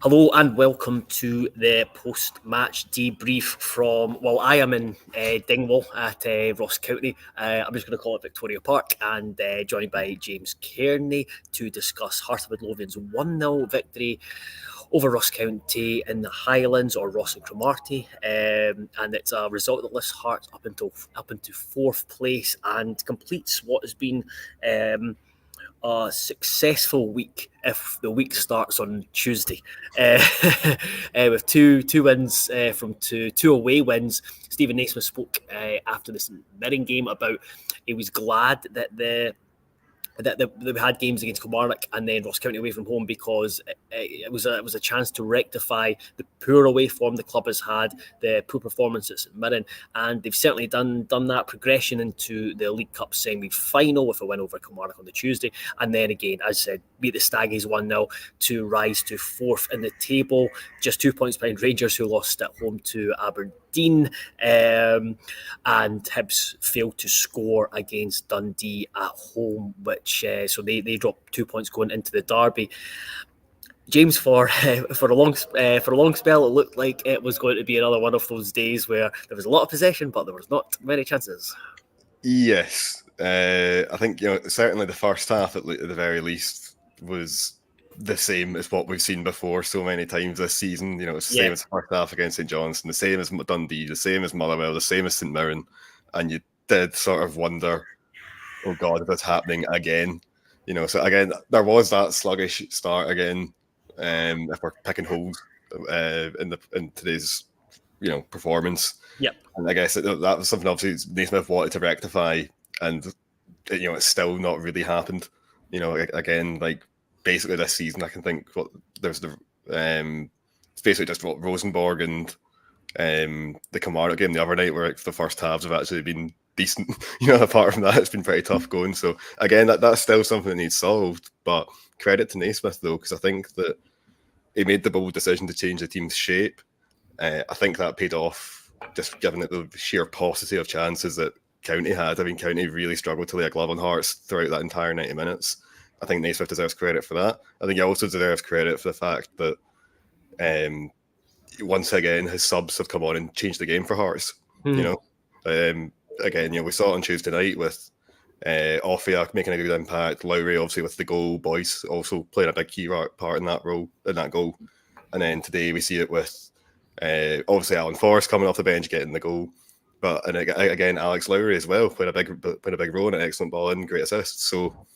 Hello and welcome to the post-match debrief from, well, I am in Dingwall at Ross County. I'm just going to call it Victoria Park, and joined by James Kearney to discuss Heart of Midlothian's 1-0 victory over Ross County in the Highlands, or Ross and Cromarty, and it's a result that lifts Hearts up into fourth place and completes what has been a successful week if the week starts on Tuesday, with two wins from two away wins. Stephen Naismith spoke after this Mirren game about he was glad that we had games against Kilmarnock and then Ross County away from home, because it was a chance to rectify the poor away form the club has had, the poor performances at Mirren, and they've certainly done that progression into the League Cup semi-final with a win over Kilmarnock on the Tuesday, and then again, as I said, beat the Staggies 1-0 to rise to fourth in the table, just 2 points behind Rangers, who lost at home to Aberdeen, and Hibs failed to score against Dundee at home, which so they dropped 2 points going into the derby. James, for a long spell, it looked like it was going to be another one of those days where there was a lot of possession, but there was not many chances. Yes, I think certainly the first half, at the very least, was the same as what we've seen before so many times this season. It's the same as the first half against St Johnstone, the same as Dundee, the same as Motherwell, the same as St Mirren, and you did sort of wonder, oh God, if that's happening again. So again, there was that sluggish start again. If we're picking holes in today's performance. Yep. And I guess that was something obviously Naismith wanted to rectify, and it's still not really happened. Again, like basically this season, I can think there's the it's basically just what Rosenborg and the Kilmarnock game the other night, where the first halves have actually been decent. Apart from that, it's been pretty tough going. So again, that's still something that needs solved. But credit to Naismith though, because I think that he made the bold decision to change the team's shape. I think that paid off, just given it the sheer paucity of chances that County had. I mean, County really struggled to lay a glove on Hearts throughout that entire 90 minutes. I think Naismith deserves credit for that. I think he also deserves credit for the fact that once again his subs have come on and changed the game for Hearts. Again, we saw it on Tuesday night with Offia making a good impact, Lowry obviously with the goal, Boyce also playing a big key part in that goal, and then today we see it with obviously Alan Forrest coming off the bench getting the goal, but and again Alex Lowry as well played a big role in an excellent ball and great assist. So,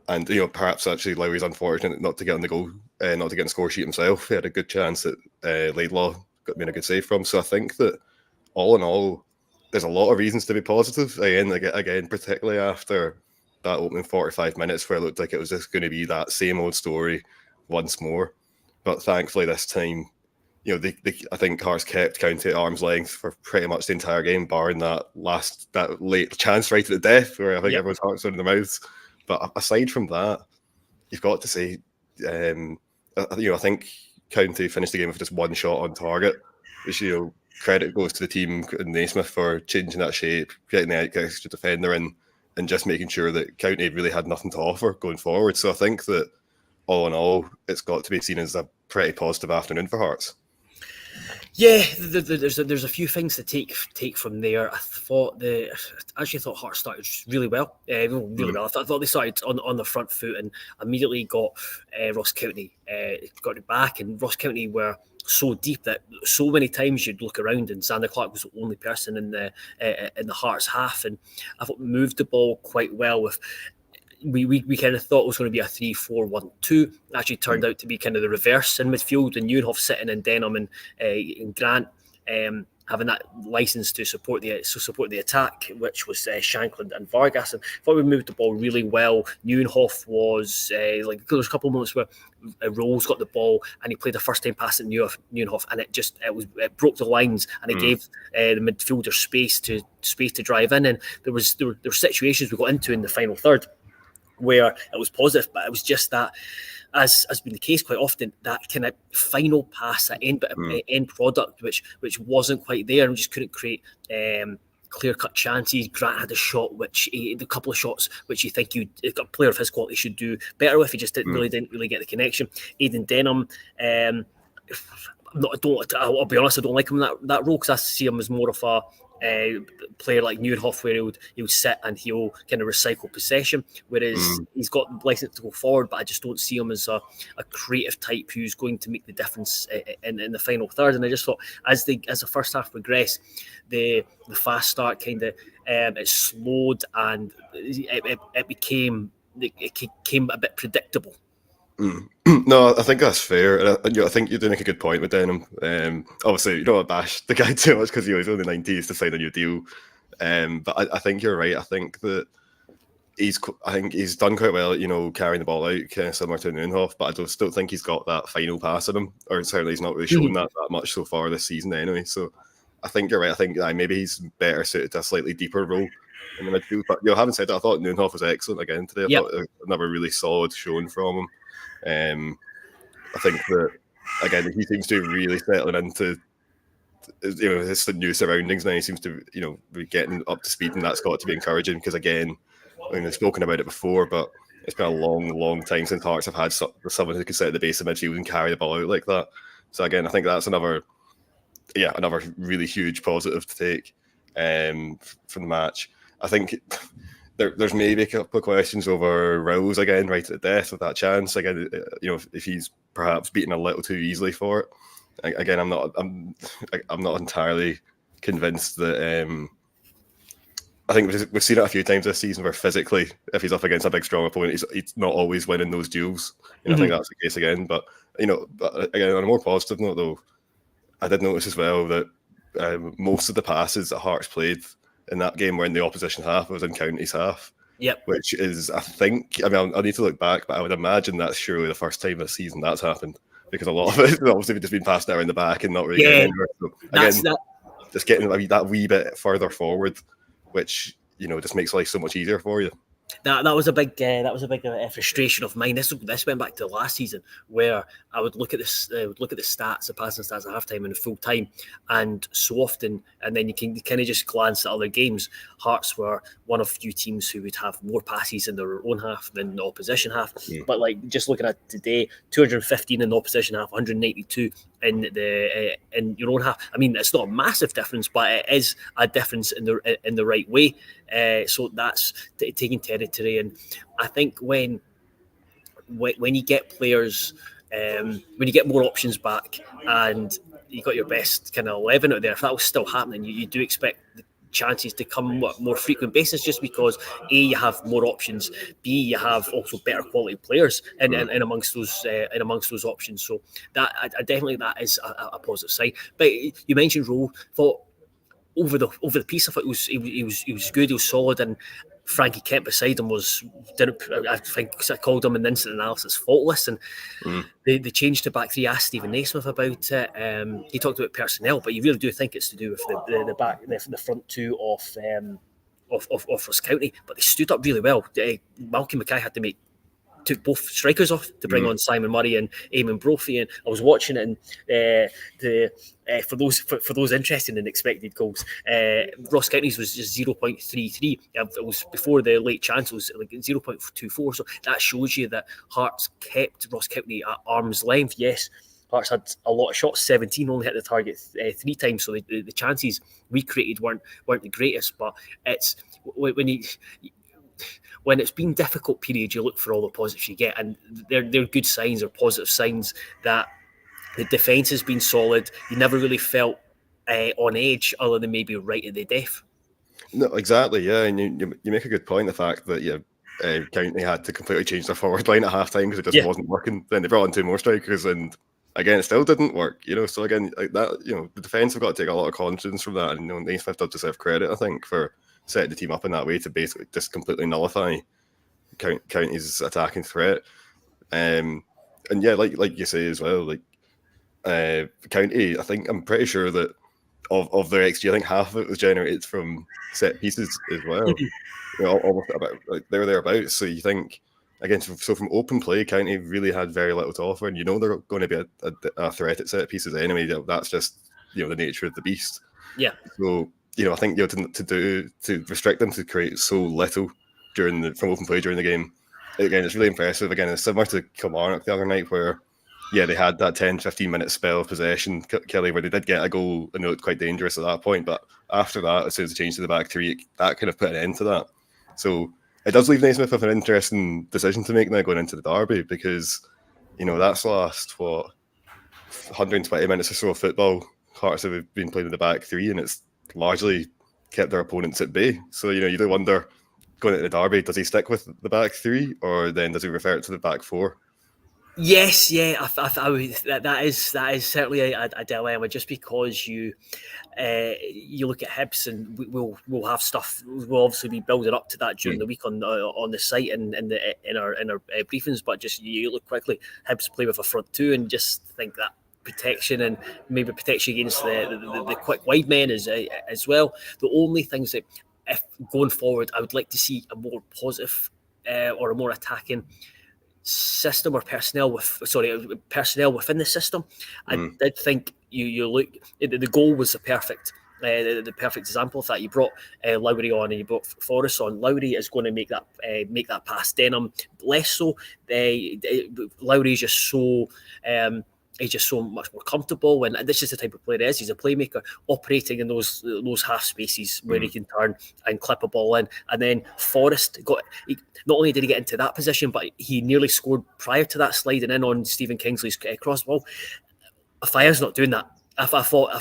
and perhaps actually Lowry's unfortunate not to get on the goal, not to get on the score sheet himself. He had a good chance that Laidlaw made a good save from. So I think that all in all, there's a lot of reasons to be positive. Again, particularly after that opening 45 minutes where it looked like it was just going to be that same old story once more. But thankfully this time, I think Hearts kept County at arm's length for pretty much the entire game, barring that late chance right at the death where I think everyone's hearts are in their mouths. But aside from that, you've got to say, I think County finished the game with just one shot on target, which credit goes to the team and Naismith for changing that shape, getting the extra defender in, and just making sure that County really had nothing to offer going forward. So I think that all in all, it's got to be seen as a pretty positive afternoon for Hearts. Yeah, there's a few things to take from there. I actually thought Hearts started really well, really well. I thought they started on the front foot and immediately got Ross County got it back, and Ross County were so deep that so many times you'd look around and Sander Clark was the only person in the Hearts half, and I thought we moved the ball quite well with. We kind of thought it was going to be a 3-4-1-2. Actually turned out to be kind of the reverse in midfield, and Neuenhoff sitting in Denham and Grant having that license to support the attack, which was Shankland and Vargas. And I thought we moved the ball really well. Neuenhoff was there was a couple of moments where Rolls got the ball and he played a first time pass at Neuenhoff, and it broke the lines, and it gave the midfielder space to drive in. And there were situations we got into in the final third where it was positive, but it was just that, as has been the case quite often, that kind of final pass, that end product, which wasn't quite there, and we just couldn't create clear-cut chances. Grant had a shot, a couple of shots which you think a player of his quality should do better with. He just didn't really get the connection. Aidan Denham, I'll be honest, I don't like him in that role, because I see him as more of a player like Neuenhoff, where he'll sit and he'll kind of recycle possession, whereas he's got the license to go forward, but I just don't see him as a creative type who's going to make the difference in the final third. And I just thought as the first half progressed, the fast start kind of it slowed, and it became a bit predictable. No, I think that's fair, and I think you do make a good point with Denham. Obviously, you don't want to bash the guy too much because he was only 90s to sign a new deal. But I think you're right. I think that he's done quite well, carrying the ball out, kind of similar to Neuenhoff. But I still think he's got that final pass in him, or certainly he's not really shown that much so far this season anyway. So I think you're right. I think maybe he's better suited to a slightly deeper role in the midfield. But having said that, I thought Neuenhoff was excellent again today. I thought another really solid showing from him. I think that again he seems to be really settling into his new surroundings now. He seems to be getting up to speed, and that's got to be encouraging, because again, I've spoken about it before, but it's been a long time since Hearts have had someone who can sit at the base of midfield and carry the ball out like that. So again, I think that's another really huge positive to take from the match. I think there's maybe a couple of questions over Rose again, right at the death with that chance. Again, if he's perhaps beaten a little too easily for it. Again, I'm not entirely convinced that. I think we've seen it a few times this season where physically, if he's up against a big strong opponent, he's not always winning those duels. I think that's the case again. But again, on a more positive note, though, I did notice as well that most of the passes that Hearts played in that game were in the opposition half. It was in County's half. Yep. Which is, I need to look back, but I would imagine that's surely the first time this season that's happened, because a lot of it has obviously just been passed around the back and not really getting anywhere. So again, just getting that wee bit further forward, which just makes life so much easier for you. That was a big frustration of mine. This went back to last season, where I would look at the stats, the passing stats at halftime and full time, and so often, and then you can kind of just glance at other games. Hearts were one of few teams who would have more passes in their own half than the opposition half. But like just looking at today, 215 in the opposition half, 192 in your own half. I mean, it's not a massive difference, but it is a difference in the right way. So that's taking territory, and I think when you get players, when you get more options back, and you got your best kind of 11 out there, if that was still happening, you do expect the chances to come on a more frequent basis, just because A, you have more options, B, you have also better quality players in amongst those options. So that that is a positive sign. But you mentioned Rowe. Thought over the piece, I thought he was good, he was solid, and Frankie Kent beside him I think I called him in instant analysis faultless, and they changed to back three. Asked Stephen Naismith about it. He talked about personnel, but you really do think it's to do with the front two of Ross County, but they stood up really well. Malcolm Mackay had to took both strikers off to bring on Simon Murray and Eamon Brophy, and I was watching it, and for those interested in expected goals, Ross County's was just 0.33. It was before the late chance, it was like 0.24. So that shows you that Hearts kept Ross County at arm's length. Yes, Hearts had a lot of shots, 17, only hit the target 3 times, so the chances we created weren't the greatest. But it's when it's been difficult periods, you look for all the positives you get, and they're good signs or positive signs that the defence has been solid. You never really felt on edge, other than maybe right at the death. No, exactly, yeah, and you make a good point. The fact that County had to completely change their forward line at halftime because it just wasn't working. Then they brought in 2 more strikers, and again, it still didn't work. So again, like that, the defence have got to take a lot of confidence from that, and Naismith does deserve credit, I think, for setting the team up in that way to basically just completely nullify County's attacking threat. And yeah, like you say as well, like County, I think I'm pretty sure that of their XG, I think half of it was generated from set pieces as well. Almost about like thereabouts. So you think again, so from open play, County really had very little to offer, and they're going to be a threat at set pieces anyway. That's just the nature of the beast. Yeah. So I think to restrict them to create so little from open play during the game. Again, it's really impressive. Again, it's similar to Kilmarnock the other night where, they had that 10-15 minute spell of possession, Kelly, where they did get a goal and it looked quite dangerous at that point. But after that, as soon as they changed to the back three, that kind of put an end to that. So it does leave Naismith with an interesting decision to make now going into the derby because, that's the last, 120 minutes or so of football Hearts have been playing in the back three and it's largely kept their opponents at bay. So, you do wonder, going into the derby, does he stick with the back three or then does he revert to the back four? Yes, yeah, that is certainly a dilemma. Just because you look at Hibs and we'll have stuff. We'll obviously be building up to that during the week on the site and in our briefings. But just you look quickly, Hibs play with a front two and just think that protection and maybe protection against the quick wide men as well. The only things that, if going forward, I would like to see a more positive or a more attacking system or personnel within the system. I did think you look, the goal was the perfect example of that. You brought Lowry on and you brought Forrest on. Lowry is going to make that pass. Denham less so. Lowry is just so he's just so much more comfortable, and this is the type of player he is. He's a playmaker operating in those half spaces where he can turn and clip a ball in. And then Forrest not only did he get into that position, but he nearly scored prior to that, sliding in on Stephen Kingsley's cross ball. Fire's not doing that. I thought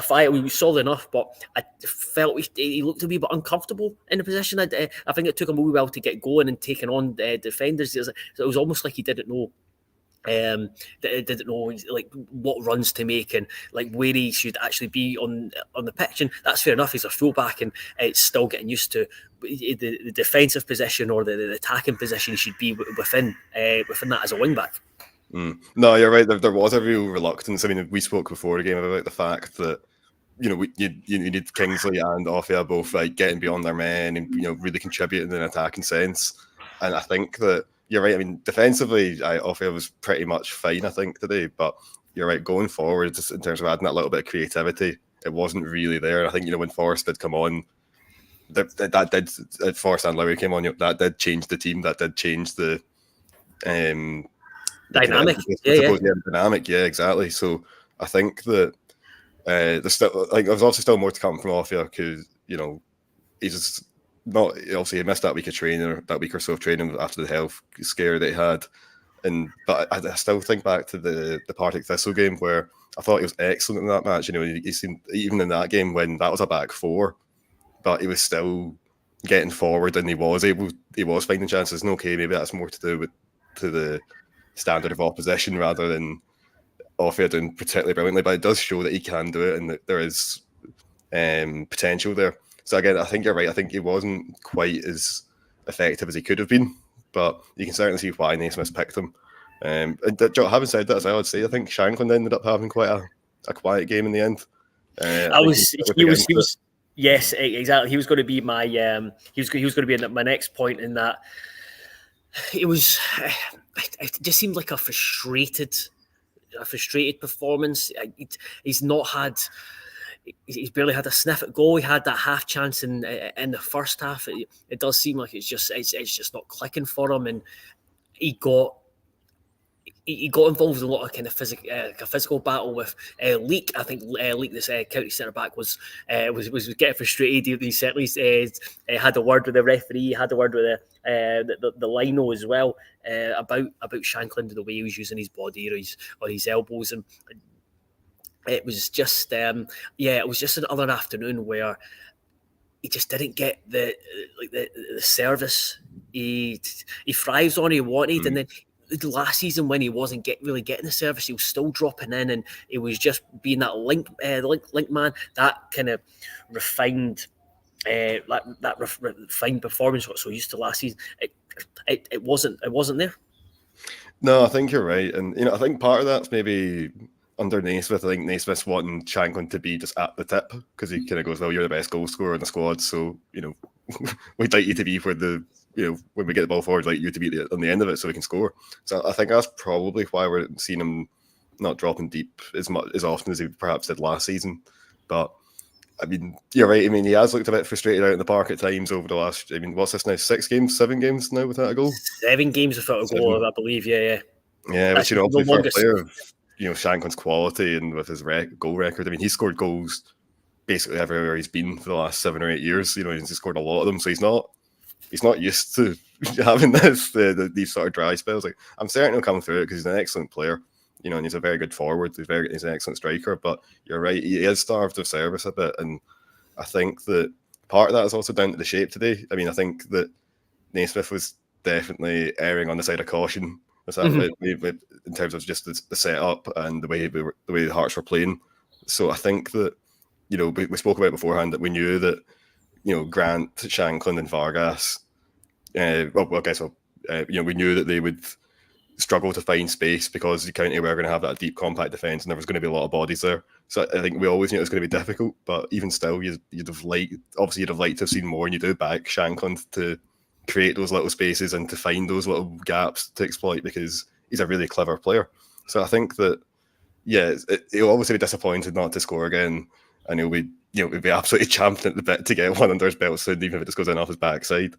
Fire, we saw enough, but I felt he looked a wee bit uncomfortable in the position. I think it took him a wee while to get going and taking on defenders. It was almost like he didn't know. Didn't know like what runs to make and like where he should actually be on the pitch, and that's fair enough. He's a fullback and it's still getting used to the defensive position or the attacking position he should be within that as a wing back. No, you're right. There was a real reluctance. I mean, we spoke before the game about the fact that you need Kingsley and Offia both like getting beyond their men and really contributing in an attacking sense, and I think that. You're right. I mean, defensively, Offia was pretty much fine, I think, today. But you're right, going forward, just in terms of adding that little bit of creativity, it wasn't really there. And I think, when Forrest did come on, that did, Forrest and Lowry came on, that did change the team. That did change the dynamic. Dynamic, yeah, exactly. So I think that there's obviously still more to come from Offia because, he's just not obviously he missed that week or so of training after the health scare that he had, but I still think back to the Partick Thistle game where I thought he was excellent in that match. He seemed, even in that game when that was a back four, but he was still getting forward and he was finding chances. And okay, maybe that's more to do to the standard of opposition rather than Offia doing particularly brilliantly, but it does show that he can do it and that there is potential there. So again, I think you're right. I think he wasn't quite as effective as he could have been, but you can certainly see why Naismith picked him. Having said that, as I would say, I think Shanklin ended up having quite a quiet game in the end. Yes, exactly. He was going to be my he was going to be my next point in that. It just seemed like a frustrated performance. He's barely had a sniff at goal. He had that half chance in the first half. It does seem like it's just not clicking for him, and he got involved in a lot of kind of physical battle with Leak. I think Leak, this county centre back, was getting frustrated. He certainly had a word with the referee. Had a word with the lino as well about Shanklin, the way he was using his body or his elbows, and it was just it was just another afternoon where he just didn't get the service he thrives on, he wanted, and then last season when he wasn't really getting the service, he was still dropping in, and it was just being that link man, that kind of refined refined performance what so used to last season. It wasn't there. No, I think you're right, and I think part of that's maybe under Naismith. I think Naismith's wanting Shanklin to be just at the tip because he kind of goes, well, you're the best goal scorer in the squad, so we'd like you to be where when we get the ball forward, like you to be on the end of it so we can score. So I think that's probably why we're seeing him not dropping deep as often as he perhaps did last season. But I mean, you're right. I mean, he has looked a bit frustrated out in the park at times over the last. I mean, what's this now? 7 games now without a goal. 7 games without a goal, I believe. Yeah. Yeah, That's which the obviously for a longest. player of Shankland's quality and with his goal record, I mean, he's scored goals basically everywhere he's been for the last 7 or 8 years. He's scored a lot of them, so he's not used to having these sort of dry spells. Like, I'm certain he'll come through it because he's an excellent player, and he's a very good forward. He's an excellent striker. But you're right, he is starved of service a bit, and I think that part of that is also down to the shape today. I mean, I think that Naismith was definitely erring on the side of caution. In terms of just the setup and the way the Hearts were playing. So I think that we spoke about beforehand that we knew that Grant, Shankland, and Vargas. We knew that they would struggle to find space because the County were going to have that deep, compact defence, and there was going to be a lot of bodies there. So I think we always knew it was going to be difficult. But even still, you'd have liked to have seen more, and you do back Shankland to create those little spaces and to find those little gaps to exploit because he's a really clever player. So I think that, he'll obviously be disappointed not to score again, and he'll be absolutely champing at the bit to get one under his belt soon, even if it just goes in off his backside.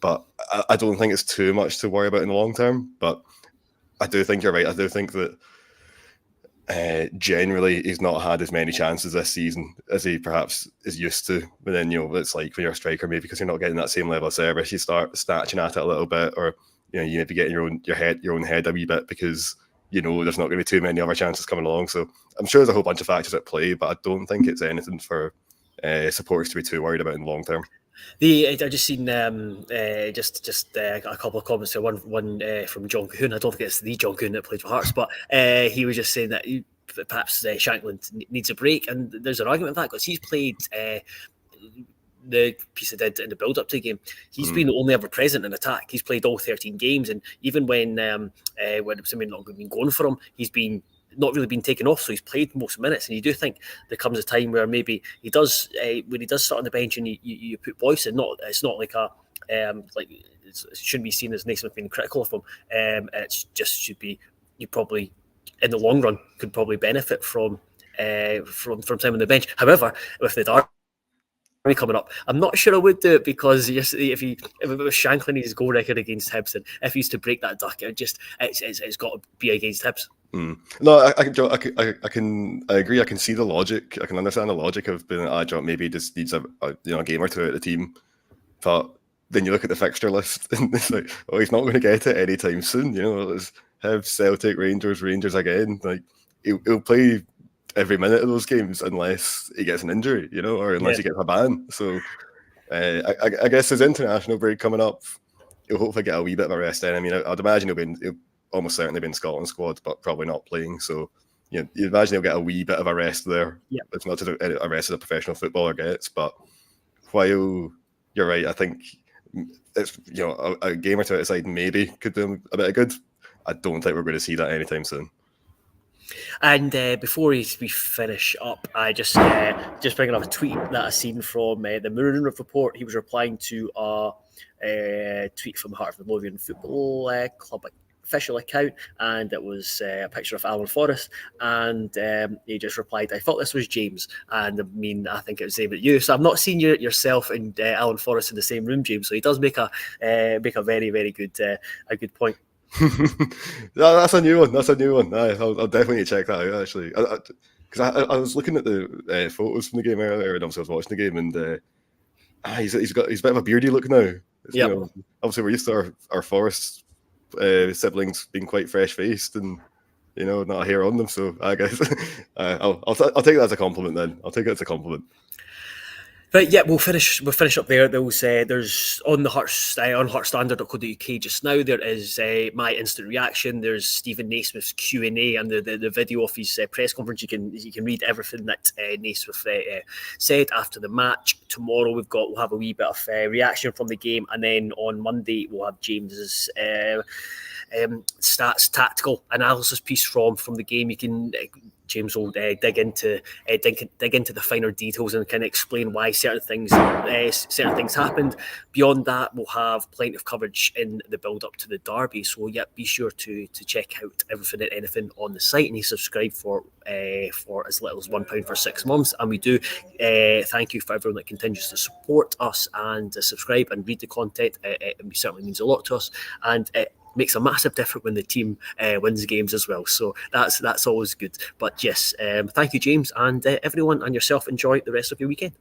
But I don't think it's too much to worry about in the long term. But I do think you're right. I do think that generally he's not had as many chances this season as he perhaps is used to. But then it's like when you're a striker, maybe because you're not getting that same level of service, you start snatching at it a little bit, or you may be getting your own head a wee bit because there's not going to be too many other chances coming along. So I'm sure there's a whole bunch of factors at play, but I don't think it's anything for supporters to be too worried about in the long term. I just seen just a couple of comments there. One from John Cahoon. I don't think it's the John Cahoon that played for Hearts, but he was just saying that perhaps Shankland needs a break, and there's an argument for that because he's played the piece I did in the build-up to the game. He's been only ever present in attack. He's played all 13 games, and even when somebody not been going for him, he's been not really been taken off, so he's played most minutes. And you do think there comes a time where maybe he does when he does start on the bench and you put Boyce in. It's not like it shouldn't be seen as Naismith being critical of him. It just should be, you probably in the long run could probably benefit from time on the bench. However, with the Derby coming up, I'm not sure I would do it because if it was Shankland his goal record against Hibs, and if he's to break that duck, it's got to be against Hibs. No, I can agree. I can see the logic. I can understand the logic of being maybe he just needs a game or two at the team. But then you look at the fixture list and it's like, he's not going to get it anytime soon. Let's have Celtic, Rangers again. Like he'll play every minute of those games unless he gets an injury, or unless he gets a ban. So I guess his international break coming up, he'll hopefully get a wee bit of a rest then. I mean, I'd imagine he'll almost certainly be in Scotland squad, but probably not playing. So you'd imagine he'll get a wee bit of a rest there. It's not a rest as a professional footballer gets. But while you're right, I think it's a game or two outside maybe could do him a bit of good. I don't think we're going to see that anytime soon. And before we finish up, I just bringing up a tweet that I seen from the Maroon Report. He was replying to a tweet from the Heart of Midlothian Football Club official account, and it was a picture of Alan Forrest, and he just replied, "I thought this was James," and I think it was aimed at you. So I've not seen yourself and Alan Forrest in the same room, James. So he does make a very, very good point. That's a new one. I'll definitely check that out actually, because I was looking at the photos from the game earlier, and obviously I was watching the game, and he's a bit of a beardy look now. Obviously we're used to our Forrest siblings being quite fresh faced and not a hair on them. So I guess I'll take that as a compliment. Then I'll take it as a compliment. But yeah, we'll finish up there. There's on the Hearts on heartstandard.co.uk just now. There is my instant reaction. There's Stephen Naismith's Q&A and the video of his press conference. You can read everything that Naismith said after the match. Tomorrow we'll have a wee bit of reaction from the game, and then on Monday we'll have James's stats, tactical analysis piece from the game. You can James will dig into the finer details and kind of explain why certain things happened. Beyond that, we'll have plenty of coverage in the build up to the derby. So yeah, be sure to check out everything and anything on the site, and you subscribe for as little as £1 for 6 months. And we do thank you for everyone that continues to support us and subscribe and read the content. It certainly means a lot to us, and makes a massive difference when the team wins games as well. So that's always good. But yes, thank you, James, and everyone, and yourself. Enjoy the rest of your weekend.